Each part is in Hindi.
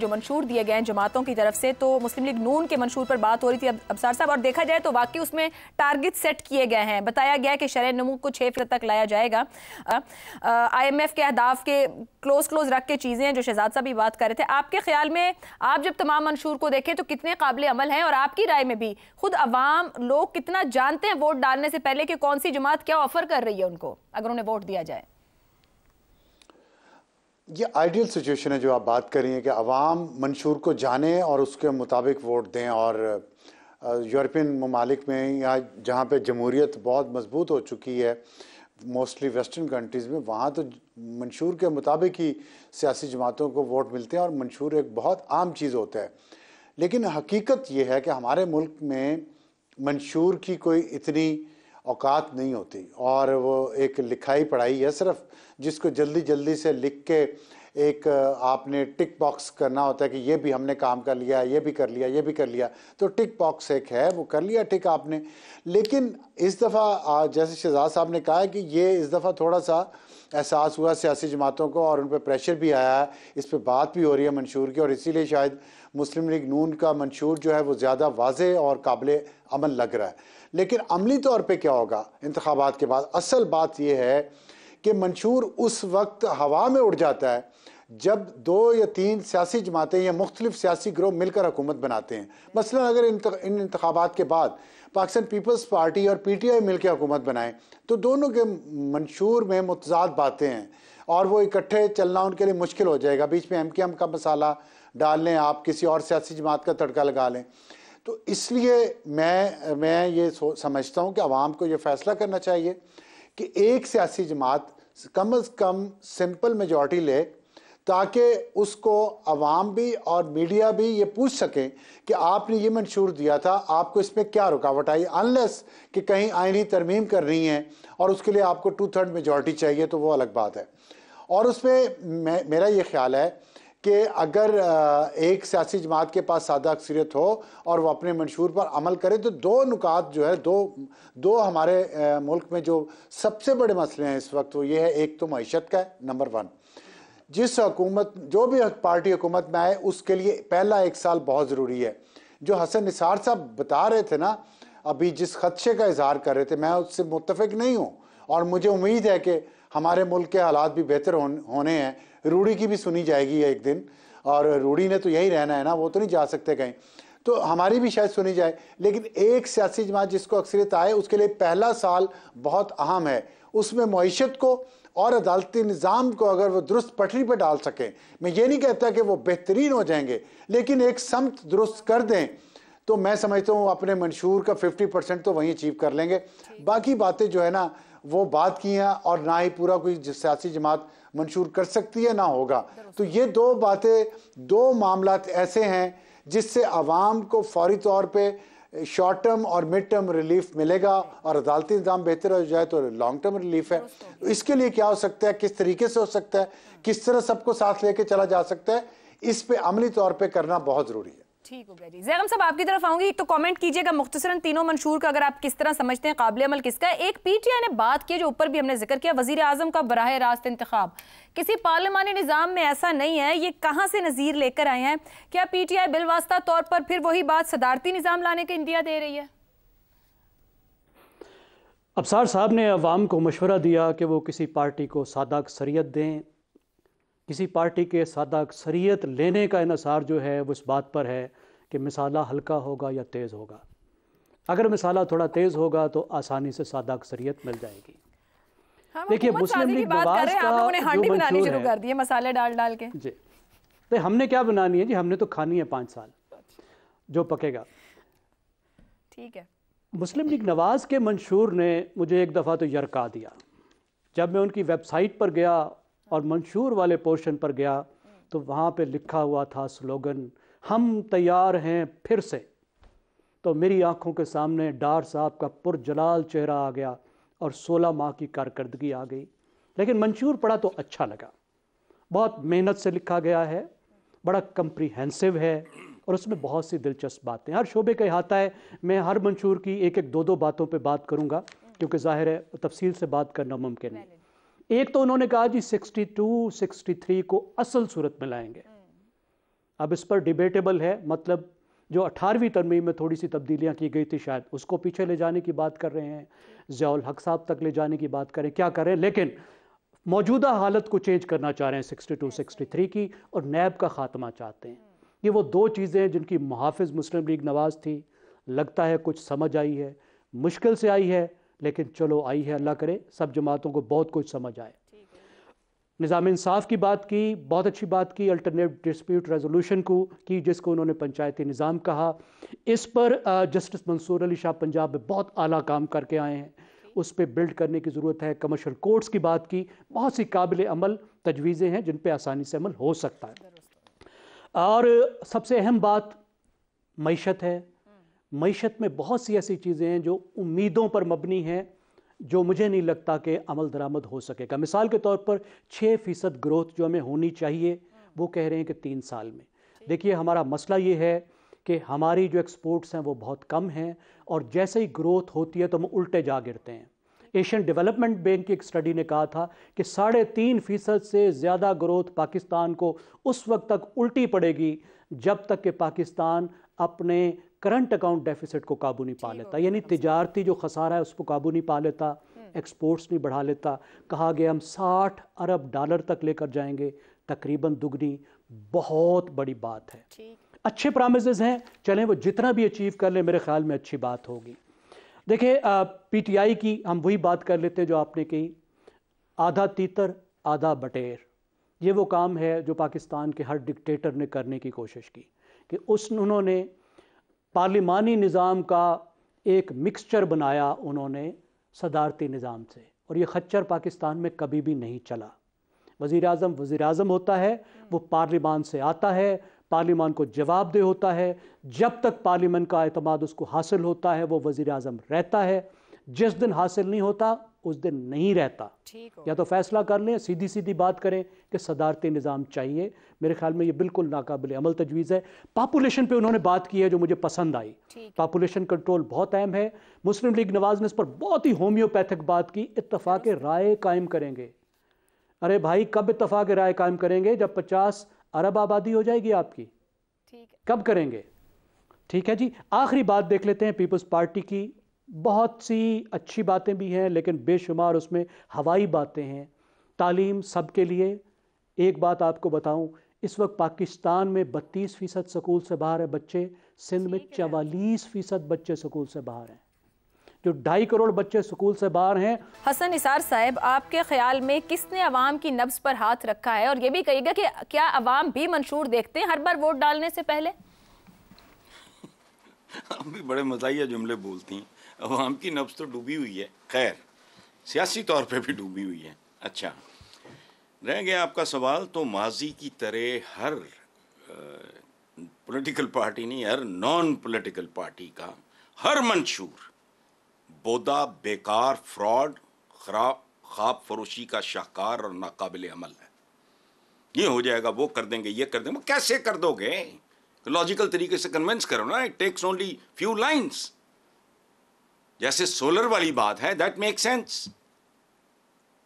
जो मंशूर दिए गए हैं जमातों की तरफ से, तो मुस्लिम लीग नून के मंशूर पर बात हो रही थी अबसार साहब, और देखा जाए तो वाकई उसमें टारगेट सेट किए गए हैं। बताया गया कि शरह नमू को 6% तक लाया जाएगा। IMF के अहदाफ के क्लोज रख के चीज़ें हैं जो शहजाद साहब भी बात कर रहे थे। आपके ख्याल में आप जब तमाम मंशूर को देखें तो कितने काबिल अमल हैं, और आपकी राय में भी खुद अवाम लोग कितना जानते हैं वोट डालने से पहले कि कौन सी जमात क्या ऑफर कर रही है उनको अगर उन्हें वोट दिया जाए? ये आइडियल सिचुएशन है जो आप बात कर रही हैं कि अवाम मंशूर को जाने और उसके मुताबिक वोट दें। और यूरोपियन ममालिक में या जहाँ पे जमहूरियत बहुत मजबूत हो चुकी है, मोस्टली वेस्टर्न कंट्रीज़ में, वहाँ तो मंशूर के मुताबिक ही सियासी जमातों को वोट मिलते हैं और मंशूर एक बहुत आम चीज़ होता है। लेकिन हकीकत ये है कि हमारे मुल्क में मंशूर की कोई इतनी औकात नहीं होती, और वो एक लिखाई पढ़ाई है सिर्फ, जिसको जल्दी जल्दी से लिख के एक आपने टिक बॉक्स करना होता है कि ये भी हमने काम कर लिया, ये भी कर लिया, ये भी कर लिया, तो टिक बॉक्स एक है, वो कर लिया टिक आपने। लेकिन इस दफ़ा जैसे शहजाद साहब ने कहा है कि ये इस दफ़ा थोड़ा सा एहसास हुआ सियासी जमातों को, और उन पर प्रेशर भी आया है, इस पर बात भी हो रही है मंशूर की, और इसीलिए शायद मुस्लिम लीग नून का मंशूर जो है वो ज़्यादा वाज़े और काबिल अमल लग रहा है। लेकिन अमली तौर पे क्या होगा इंतखाबात के बाद, असल बात यह है कि मंशूर उस वक्त हवा में उड़ जाता है जब 2 या 3 सियासी जमातें या मुख्तलिफ सियासी ग्रोह मिलकर हुकूमत बनाते हैं। मसलन अगर इन इंतखाबात के बाद पाकिस्तान पीपल्स पार्टी और PTI मिलकर हुकूमत बनाएं तो दोनों के मंशूर में मुतजाद बातें हैं और वो इकट्ठे चलना उनके लिए मुश्किल हो जाएगा। बीच में MKM का मसाला डाल लें, आप किसी और सियासी जमात का तड़का लगा लें। तो इसलिए मैं ये समझता हूँ कि अवाम को ये फैसला करना चाहिए कि एक सियासी जमात कम अज़ कम सिंपल मेजॉरिटी ले, ताकि उसको अवाम भी और मीडिया भी ये पूछ सकें कि आपने ये मंशूर दिया था, आपको इसमें क्या रुकावट आई, अनलेस कि कहीं आईनी तरमीम कर रही हैं और उसके लिए आपको 2/3 मेजॉरिटी चाहिए, तो वो अलग बात है। और उसमें मेरा ये ख्याल है कि अगर एक सियासी जमात के पास सादा अक्सरियत हो और वो अपने मंशूर पर अमल करे, तो 2 नुकात जो है, दो हमारे मुल्क में जो सबसे बड़े मसले हैं इस वक्त, वो ये है, एक तो मईशत का है, नंबर 1। जिस हुकूमत, जो भी पार्टी हुकूमत में आए, उसके लिए पहला 1 साल बहुत ज़रूरी है। जो हसन निसार साहब बता रहे थे ना, अभी जिस खदशे का इजहार कर रहे थे, मैं उससे मुत्तफिक नहीं हूँ, और मुझे उम्मीद है कि हमारे मुल्क के हालात भी बेहतर होने हैं। रूड़ी की भी सुनी जाएगी एक दिन, और रूड़ी ने तो यही रहना है ना, वो तो नहीं जा सकते कहीं, तो हमारी भी शायद सुनी जाए। लेकिन एक सियासी जमात जिसको अक्सरियत आए, उसके लिए पहला साल बहुत अहम है। उसमें मईशत को और अदालती निज़ाम को अगर वो दुरुस्त पटरी पर डाल सकें, मैं ये नहीं कहता कि वो बेहतरीन हो जाएंगे, लेकिन एक समत दुरुस्त कर दें, तो मैं समझता हूँ अपने मंशूर का 50% तो वहीं अचीव कर लेंगे। बाकी बातें जो है ना, वो बात की हैं, और ना ही पूरा कोई सियासी जमात मंशूर कर सकती है, ना होगा। तो ये 2 बातें, 2 मामलात ऐसे हैं जिससे आवाम को फौरी तौर पे शॉर्ट टर्म और मिड टर्म रिलीफ मिलेगा, और अदालती निज़ाम बेहतर हो जाए तो लॉन्ग टर्म रिलीफ है। तो इसके लिए क्या हो सकता है, किस तरीके से हो सकता है, किस तरह सबको साथ लेके चला जा सकता है, इस पे अमली तौर पे करना बहुत ज़रूरी है। ठीक हो गया जी। ज़ैगम साहब आपकी तरफ आऊंगी, तो कमेंट कीजिएगा मुख्तसरन तीनों मंशूर का, अगर आप किस तरह समझते हैं काबिल अमल किसका है। एक PTI ने बात की जो ऊपर भी हमने जिक्र किया, वजीर आजम का बराह रास्त इंतखाब किसी पार्लिमानी निज़ाम में ऐसा नहीं है, ये कहाँ से नज़ीर लेकर आए हैं? क्या PTI बिलवास्ता तौर पर फिर वही बात सदारती निज़ाम लाने का इंदिया दे रही है? अबसार साहब ने अवाम को मशवरा दिया कि वो किसी पार्टी को सादा अक्सरियत दें। किसी पार्टी के सादा अक्सरियत लेने का इन्हिसार जो है वो इस बात पर है कि मिसाला हल्का होगा या तेज़ होगा। अगर मिसाला थोड़ा तेज़ होगा तो आसानी से सादा अक्सरियत मिल जाएगी। देखिए, मुस्लिम लीग नवाज का हांडी बनानी शुरू कर दी है मसाले डाल के जी, तो हमने क्या बनानी है जी, हमने तो खानी है 5 साल जो पकेगा। ठीक है। मुस्लिम लीग नवाज के मंशूर ने मुझे एक दफ़ा तो यरका दिया। जब मैं उनकी वेबसाइट पर गया और मंशूर वाले पोर्शन पर गया, तो वहाँ पे लिखा हुआ था स्लोगन, हम तैयार हैं फिर से। तो मेरी आंखों के सामने डार साहब का पुरजलाल चेहरा आ गया और 16 माह की कारकर्दगी आ गई। लेकिन मंशूर पढ़ा तो अच्छा लगा, बहुत मेहनत से लिखा गया है, बड़ा कंप्रीहेंसिव है, और उसमें बहुत सी दिलचस्प बातें, हर शोबे का अहाता है। मैं हर मंशूर की 1-1, 2-2 बातों पे बात करूंगा, क्योंकि जाहिर है तफसील से बात करना मुमकिन नहीं। एक तो उन्होंने कहा जी 62, 63 को असल सूरत में लाएंगे। अब इस पर डिबेटेबल है, मतलब जो 18वीं तरमीम में थोड़ी सी तब्दीलियां की गई थी शायद उसको पीछे ले जाने की बात कर रहे हैं, ज़ियाउल हक साहब तक ले जाने की बात करें, क्या करें, लेकिन मौजूदा हालत को चेंज करना चाह रहे हैं 62-63 की, और नैब का ख़ात्मा चाहते हैं। ये वो दो चीज़ें हैं जिनकी मुहाफ़िज़ मुस्लिम लीग नवाज़ थी। लगता है कुछ समझ आई है, मुश्किल से आई है, लेकिन चलो आई है, अल्लाह करे सब जमातों को बहुत कुछ समझ आए। निज़ाम इंसाफ की बात की, बहुत अच्छी बात की, अल्टरनेट डिस्प्यूट रेजोल्यूशन को की, जिसको उन्होंने पंचायती निज़ाम कहा। इस पर जस्टिस मंसूर अली शाह पंजाब में बहुत आला काम करके आए हैं, उस पर बिल्ड करने की ज़रूरत है। कमर्शियल कोर्ट्स की बात की, बहुत सी काबिल अमल तजवीज़ें हैं जिन पर आसानी से अमल हो सकता है। और सबसे अहम बात मईशत है। मईशत में बहुत सी ऐसी चीज़ें हैं जो उम्मीदों पर मबनी हैं, जो मुझे नहीं लगता कि अमल दरामद हो सकेगा। मिसाल के तौर पर 6% ग्रोथ जो हमें होनी चाहिए, वो कह रहे हैं कि 3 साल में। देखिए, हमारा मसला ये है कि हमारी जो एक्सपोर्ट्स हैं वो बहुत कम हैं, और जैसे ही ग्रोथ होती है तो हम उल्टे जा गिरते हैं। एशियन डेवलपमेंट बैंक की एक स्टडी ने कहा था कि 3.5% से ज़्यादा ग्रोथ पाकिस्तान को उस वक्त तक उल्टी पड़ेगी जब तक कि पाकिस्तान अपने करंट अकाउंट डेफिसिट को काबू नहीं पा लेता, यानी तिजारती जो खसारा है उसको काबू नहीं पा लेता, एक्सपोर्ट्स नहीं बढ़ा लेता। कहा गया हम $60 अरब तक लेकर जाएंगे, तकरीबन दुगनी, बहुत बड़ी बात है। अच्छे प्रॉमिसेस हैं, चलें वो जितना भी अचीव कर ले मेरे ख्याल में अच्छी बात होगी। देखिए, PTI की हम वही बात कर लेते हैं जो आपने कही, आधा तीतर आधा बटेर। ये वो काम है जो पाकिस्तान के हर डिक्टेटर ने करने की कोशिश की कि उन्होंने पार्लिमानी निज़ाम का एक मिक्सचर बनाया उन्होंने सदारती निज़ाम से, और ये खच्चर पाकिस्तान में कभी भी नहीं चला। वज़ीर आज़म होता है, वो पार्लिमान से आता है, पार्लिमान को जवाबदेह होता है, जब तक पार्लियामेंट का एतमाद उसको हासिल होता है वो वज़ीर आज़म रहता है, जिस दिन हासिल नहीं होता उस दिन नहीं रहता। या तो फैसला कर लें, सीधी सीधी बात करें कि सदारती निज़ाम चाहिए। मेरे ख्याल में ये बिल्कुल नाकाबिल अमल तजवीज़ है। पॉपुलेशन पे उन्होंने बात की है जो मुझे पसंद आई, पॉपुलेशन कंट्रोल बहुत अहम है। मुस्लिम लीग नवाज़ ने इस पर बहुत ही होम्योपैथिक बात की, इत्तफाक राय कायम करेंगे। अरे भाई, कब इत्तफाक राय कायम करेंगे? जब 50 अरब आबादी हो जाएगी आपकी, कब करेंगे? ठीक है जी। आखिरी बात देख लेते हैं पीपल्स पार्टी की। बहुत सी अच्छी बातें भी हैं, लेकिन बेशुमार उसमें हवाई बातें हैं। तालीम सबके लिए, एक बात आपको बताऊं, इस वक्त पाकिस्तान में 32% स्कूल से बाहर है बच्चे, सिंध में 44% बच्चे स्कूल से बाहर हैं, जो 2.5 करोड़ बच्चे स्कूल से बाहर हैं। हसन निसार साहब, आपके ख्याल में किसने अवाम की नब्ज पर हाथ रखा है? और ये भी कहिएगा कि क्या अवाम भी मंशूर देखते हैं हर बार वोट डालने से पहले? हम भी बड़े मज़ाहिया जुमले बोलती हैं। अवाम की नब्ज तो डूबी हुई है, खैर सियासी तौर पे भी डूबी हुई है। अच्छा, रह गया आपका सवाल, तो माजी की तरह हर पॉलिटिकल पार्टी नहीं, हर नॉन पॉलिटिकल पार्टी का हर मंशूर बोदा, बेकार, फ्रॉड, ख्वाब फरोशी का शाहकार और नाकाबिल अमल है। ये हो जाएगा, वो कर देंगे, ये कर देंगे। कैसे कर दोगे? लॉजिकल तरीके से कन्विंस करो ना। It takes only few lines. जैसे सोलर वाली बात है, दैट मेक सेंस।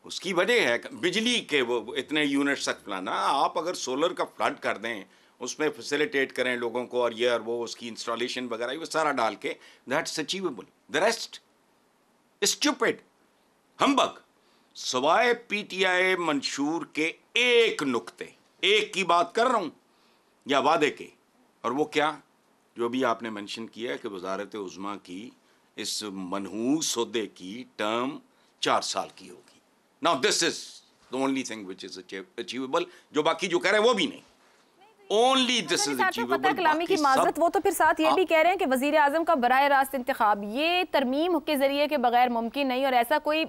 उसकी वजह है बिजली के वो इतने यूनिट्स तक फलाना। आप अगर सोलर का फ्लड कर दें, उसमें फैसिलिटेट करें लोगों को, और ये और वो उसकी इंस्टॉलेशन वगैरह वो सारा डाल के, that's achievable. The rest stupid, humbug. सवाए PTI मंशूर के एक नुक्ते, एक की बात कर रहा हूं, या वादे के, और वो क्या, जो भी आपने मेंशन किया है कि वजारत उज़्मा की इस मनहूस सौदे की टर्म 4 साल की होगी। Now this is the only thing which is achievable. जो बाकी जो कह रहे हैं वो भी नहीं, ओनली दिस इज अचीवेबल। कलामी की माजरत, वो तो फिर साथ ये भी कह रहे हैं कि वजीर आजम का बराह रास्त इंतखाब ये तरमीम के जरिए के बगैर मुमकिन नहीं, और ऐसा कोई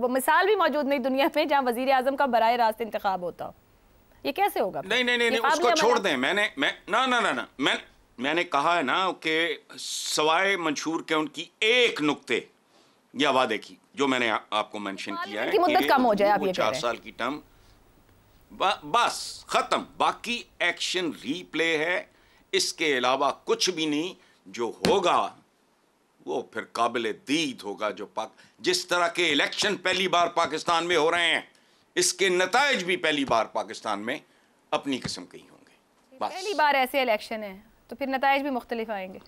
मिसाल भी मौजूद नहीं दुनिया में जहां वजीर आजम का बराह रास्त इंतखाब होता हो। ये कैसे होगा? नहीं, उसको छोड़ दें। मैंने कहा है ना कि सवाए मंशूर के उनकी एक नुक्ते या वादे की, जो मैंने आपको मेंशन किया है कि मुद्दत कम हो जाए, आप ये 4 साल की टर्म, बस खत्म। बाकी एक्शन रीप्ले है, इसके अलावा कुछ भी नहीं। जो होगा वो फिर काबिल दीद होगा। जिस तरह के इलेक्शन पहली बार पाकिस्तान में हो रहे हैं, इसके नताइज भी पहली बार पाकिस्तान में अपनी किस्म के ही होंगे। पहली बार ऐसे इलेक्शन है तो फिर नताइज भी मुख्तलिफ आएंगे।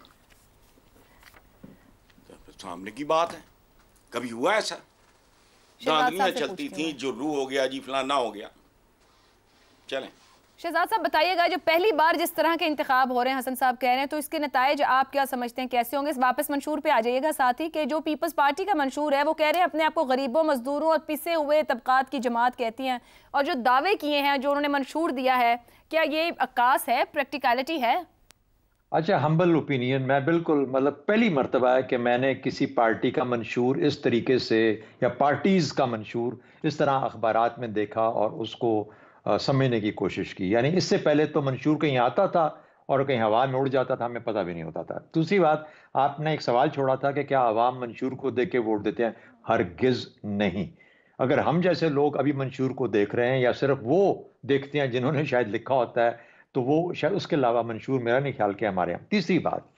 सामने की बात है, कभी हुआ ऐसा? धांधलियां चलती थी, जो रू हो गया जी फलाना हो गया। चलें शहजाद साहब बताइएगा, जो पहली बार जिस तरह के इंतखाब हो रहे हैं, हसन साहब कह रहे हैं, तो इसके नताइज आप क्या समझते हैं, कैसे होंगे? वापस मंशूर पे आ जाइएगा। साथ ही कि जो पीपल्स पार्टी का मंशूर है वो कह रहे हैं अपने आप को गरीबों, मजदूरों और पिसे हुए तबकात की जमात कहती हैं, और जो दावे किए हैं, जो उन्होंने मंशूर दिया है, क्या ये अक्कास है, प्रैक्टिकलिटी है? अच्छा, हम्बल ओपिनियन, मैं बिल्कुल मतलब पहली मर्तबा है कि मैंने किसी पार्टी का मंशूर इस तरीके से या पार्टीज़ का मंशूर इस तरह अखबारात में देखा और उसको समझने की कोशिश की। यानी इससे पहले तो मंशूर कहीं आता था और कहीं हवा में उड़ जाता था, हमें पता भी नहीं होता था। दूसरी बात, आपने एक सवाल छोड़ा था कि क्या आवाम मंशूर को देख के वोट देते हैं? हरगिज़ नहीं। अगर हम जैसे लोग अभी मंशूर को देख रहे हैं या सिर्फ वो देखते हैं जिन्होंने शायद लिखा होता है, तो वो शायद उसके अलावा मंशूर मेरा नहीं ख्याल के हमारे यहाँ। तीसरी बात,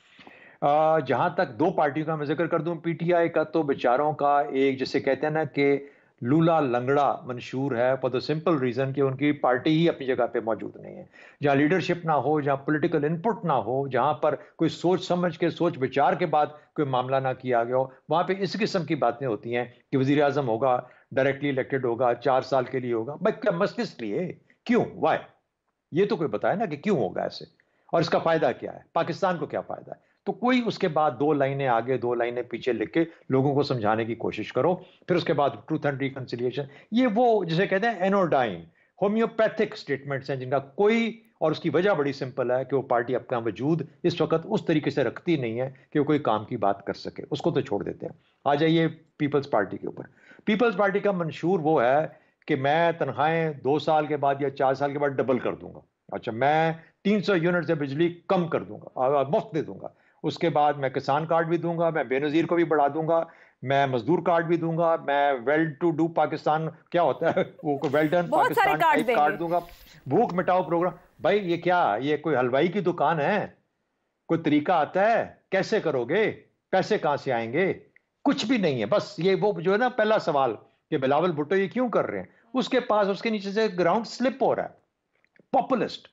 जहाँ तक दो पार्टियों का मैं जिक्र कर दूं, पीटीआई का तो बेचारों का एक जिसे कहते हैं ना कि लूला लंगड़ा मंशूर है, फॉर द सिंपल रीजन कि उनकी पार्टी ही अपनी जगह पे मौजूद नहीं है। जहाँ लीडरशिप ना हो, जहाँ पॉलिटिकल इनपुट ना हो, जहाँ पर कोई सोच समझ के, सोच विचार के बाद कोई मामला ना किया गया हो, वहाँ पे इस किस्म की बातें होती हैं कि वजीर आजम होगा, डायरेक्टली इलेक्टेड होगा, 4 साल के लिए होगा। भाई क्या मसले लिए, क्यों, वाई? ये तो कोई बताए ना कि क्यों होगा ऐसे, और इसका फायदा क्या है, पाकिस्तान को क्या फायदा है? तो कोई उसके बाद 2 लाइनें आगे 2 लाइनें पीछे लिख के लोगों को समझाने की कोशिश करो। फिर उसके बाद ट्रूथ एंड रिकंसिलिएशन, ये वो जिसे कहते हैं एनोडाइन होम्योपैथिक स्टेटमेंट्स हैं जिनका कोई, और उसकी वजह बड़ी सिंपल है कि वो पार्टी अपना वजूद इस वक्त उस तरीके से रखती नहीं है कि वो कोई काम की बात कर सके, उसको तो छोड़ देते हैं। आ जाइए पीपल्स पार्टी के ऊपर। पीपल्स पार्टी का मंशूर वो है कि मैं तनख्वाहें 2 साल के बाद या 4 साल के बाद डबल कर दूंगा। अच्छा, मैं 300 यूनिट से बिजली कम कर दूंगा, मुफ्त दे दूंगा। उसके बाद मैं किसान कार्ड भी दूंगा, मैं बेनजीर को भी बढ़ा दूंगा, मैं मजदूर कार्ड भी दूंगा, मैं वेल टू डू पाकिस्तान क्या होता है वो वेल डन पाकिस्तान कार्ड दूंगा, भूख मिटाओ प्रोग्राम। भाई ये क्या, ये कोई हलवाई की दुकान है? कोई तरीका आता है? कैसे करोगे? पैसे कहां से आएंगे? कुछ भी नहीं है। बस ये वो जो है ना पहला सवाल कि बिलावल भुट्टो ये क्यों कर रहे हैं, उसके पास उसके नीचे से ग्राउंड स्लिप हो रहा है। पॉपुलिस्ट,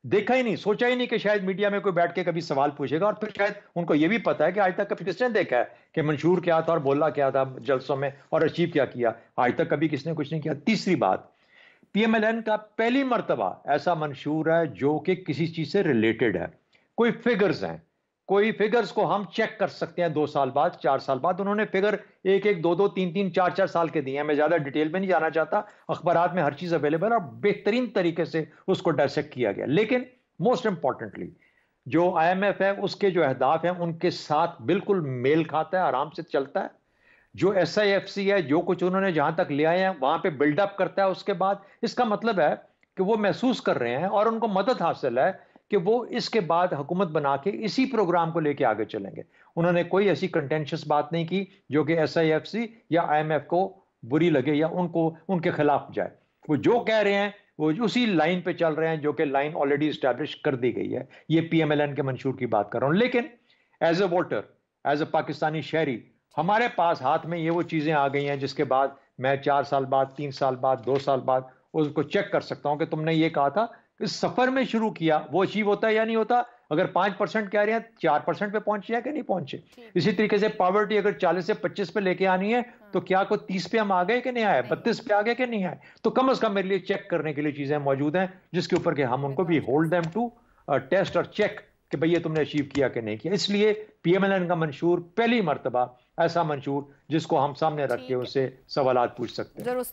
देखा ही नहीं, सोचा ही नहीं कि शायद मीडिया में कोई बैठ के कभी सवाल पूछेगा, और फिर शायद उनको ये भी पता है कि आज तक कभी किसने देखा है कि मंशूर क्या था और बोला क्या था जलसों में और अचीव क्या किया? आज तक कभी किसने कुछ नहीं किया। तीसरी बात, पीएमएलएन का पहली मर्तबा ऐसा मंशूर है जो कि किसी चीज से रिलेटेड है, कोई फिगर्स हैं, कोई फिगर्स को हम चेक कर सकते हैं 2 साल बाद, 4 साल बाद। उन्होंने फिगर 1-1, 2-2, 3-3, 4-4 साल के दिए हैं। मैं ज्यादा डिटेल में नहीं जाना चाहता, अखबारात में हर चीज अवेलेबल है और बेहतरीन तरीके से उसको डायसेक्ट किया गया। लेकिन मोस्ट इंपॉर्टेंटली जो आईएमएफ है उसके जो अहदाफ हैं उनके साथ बिल्कुल मेल खाता है, आराम से चलता है। जो एसआईएफसी है, जो कुछ उन्होंने जहां तक ले आए हैं वहां पे बिल्डअप करता है। उसके बाद इसका मतलब है कि वो महसूस कर रहे हैं और उनको मदद हासिल है कि वो इसके बाद हुकूमत बना के इसी प्रोग्राम को लेके आगे चलेंगे। उन्होंने कोई ऐसी कंटेंशियस बात नहीं की जो कि एसआईएफसी या आईएमएफ को बुरी लगे या उनको उनके खिलाफ जाए। वो जो कह रहे हैं वो उसी लाइन पे चल रहे हैं जो कि लाइन ऑलरेडी स्टैब्लिश कर दी गई है। ये पीएमएलएन के मंशूर की बात कर रहा हूं। लेकिन as a voter, as a Pakistani शहरी, हमारे पास हाथ में ये वो चीजें आ गई हैं जिसके बाद मैं 4 साल बाद, 3 साल बाद, 2 साल बाद उसको चेक कर सकता हूं कि तुमने ये कहा था, इस सफर में शुरू किया, वो अचीव होता है या नहीं होता। अगर 5% कह रहे हैं, 4% पे पहुंचे या कि नहीं पहुंचे। इसी तरीके से पॉवर्टी अगर 40 से 25 पे लेके आनी है तो क्या कोई 30 पे हम आ गए कि नहीं आए, 32 पे आ गए कि नहीं आए। तो कम से कम मेरे लिए चेक करने के लिए चीजें मौजूद हैं जिसके ऊपर के हम उनको भी होल्ड देम टू टेस्ट और चेक कि भैया तुमने अचीव किया कि नहीं किया। इसलिए पीएमएलएन का मंशूर पहली मर्तबा ऐसा मंशूर जिसको हम सामने रख के उससे सवालात पूछ सकते हैं।